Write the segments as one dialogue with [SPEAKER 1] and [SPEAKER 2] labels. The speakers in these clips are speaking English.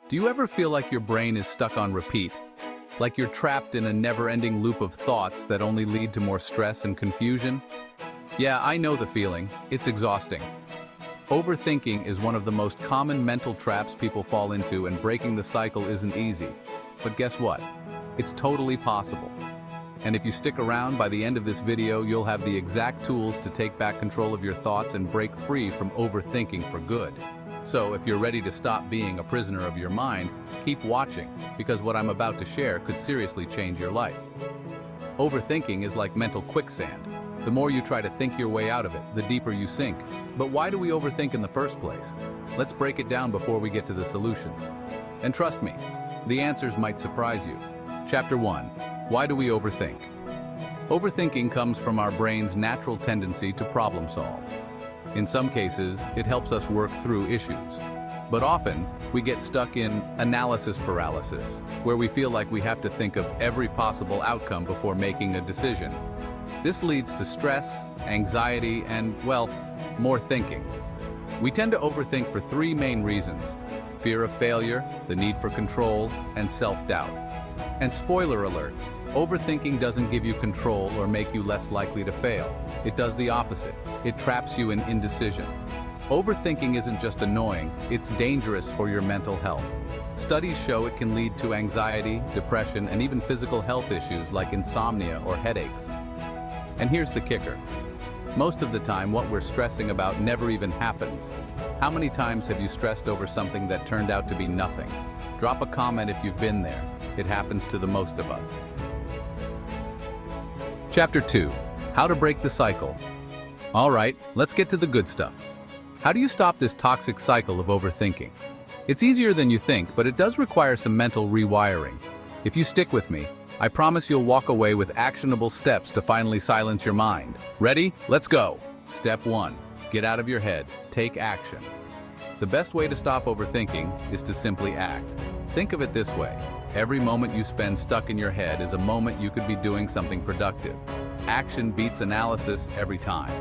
[SPEAKER 1] Do you ever feel like your brain is stuck on repeat? Like you're trapped in a never-ending loop of thoughts that only lead to more stress and confusion? Yeah, I know the feeling. It's exhausting. Overthinking is one of the most common mental traps people fall into, and breaking the cycle isn't easy. But guess what? It's totally possible. And if you stick around, by the end of this video, you'll have the exact tools to take back control of your thoughts and break free from overthinking for good. So if you're ready to stop being a prisoner of your mind, keep watching, because what I'm about to share could seriously change your life. Overthinking is like mental quicksand. The more you try to think your way out of it, the deeper you sink. But why do we overthink in the first place? Let's break it down before we get to the solutions. And trust me, the answers might surprise you. Chapter 1. Why do we overthink? Overthinking comes from our brain's natural tendency to problem solve. In some cases, it helps us work through issues. But often, we get stuck in analysis paralysis, where we feel like we have to think of every possible outcome before making a decision. This leads to stress, anxiety, and, well, more thinking. We tend to overthink for three main reasons: fear of failure, the need for control, and self-doubt. And spoiler alert, overthinking doesn't give you control or make you less likely to fail. It does the opposite. It traps you in indecision. Overthinking isn't just annoying, it's dangerous for your mental health. Studies show it can lead to anxiety, depression, and even physical health issues like insomnia or headaches. And here's the kicker. Most of the time, what we're stressing about never even happens. How many times have you stressed over something that turned out to be nothing? Drop a comment if you've been there. It happens to the most of us. Chapter 2. How to break the cycle. All right, let's get to the good stuff. How do you stop this toxic cycle of overthinking? It's easier than you think, but it does require some mental rewiring. If you stick with me, I promise you'll walk away with actionable steps to finally silence your mind. Ready? Let's go. Step 1. Get out of your head. Take action. The best way to stop overthinking is to simply act. Think of it this way. Every moment you spend stuck in your head is a moment you could be doing something productive. Action beats analysis every time.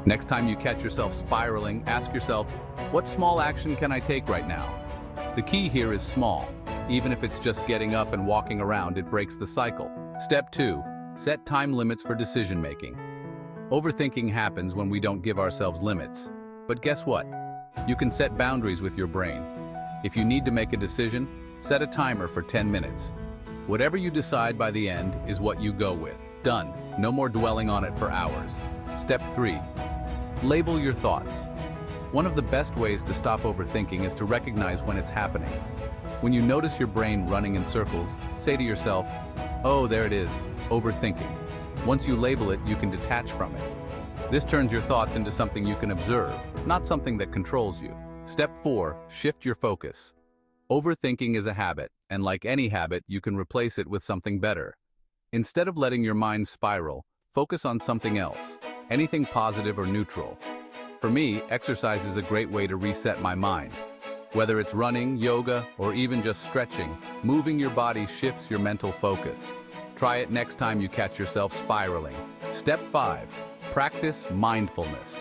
[SPEAKER 1] Next time you catch yourself spiraling, ask yourself, what small action can I take right now? The key here is small. Even if it's just getting up and walking around, it breaks the cycle. Step 2. Set time limits for decision-making. Overthinking happens when we don't give ourselves limits. But guess what? You can set boundaries with your brain. If you need to make a decision, set a timer for 10 minutes. Whatever you decide by the end is what you go with. Done. No more dwelling on it for hours. Step 3. Label your thoughts. One of the best ways to stop overthinking is to recognize when it's happening. When you notice your brain running in circles, say to yourself, oh, there it is, overthinking. Once you label it, you can detach from it. This turns your thoughts into something you can observe, not something that controls you. Step 4. Shift your focus. Overthinking is a habit, and like any habit, you can replace it with something better. Instead of letting your mind spiral, focus on something else, anything positive or neutral. For me, exercise is a great way to reset my mind. Whether it's running, yoga, or even just stretching, moving your body shifts your mental focus. Try it next time you catch yourself spiraling. Step 5. Practice mindfulness.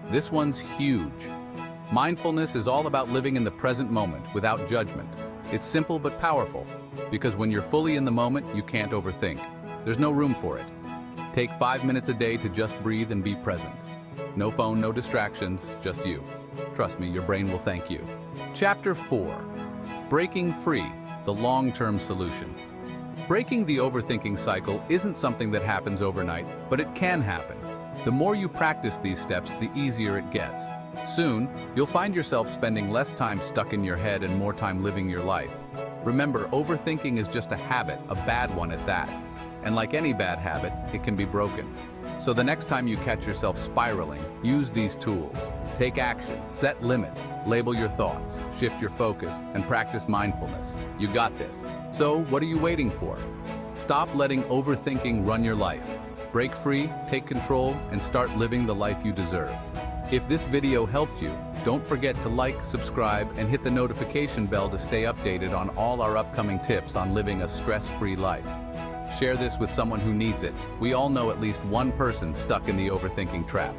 [SPEAKER 1] This one's huge. Mindfulness is all about living in the present moment without judgment. It's simple but powerful, because when you're fully in the moment, you can't overthink. There's no room for it. Take 5 minutes a day to just breathe and be present. No phone, no distractions, just you. Trust me, your brain will thank you. Chapter 4. Breaking free, the long-term solution. Breaking the overthinking cycle isn't something that happens overnight, but it can happen. The more you practice these steps, the easier it gets. Soon, you'll find yourself spending less time stuck in your head and more time living your life. Remember, overthinking is just a habit, a bad one at that. And like any bad habit, it can be broken. So the next time you catch yourself spiraling, use these tools. Take action, set limits, label your thoughts, shift your focus, and practice mindfulness. You got this. So what are you waiting for? Stop letting overthinking run your life. Break free, take control, and start living the life you deserve. If this video helped you, don't forget to like, subscribe, and hit the notification bell to stay updated on all our upcoming tips on living a stress-free life. Share this with someone who needs it. We all know at least one person stuck in the overthinking trap.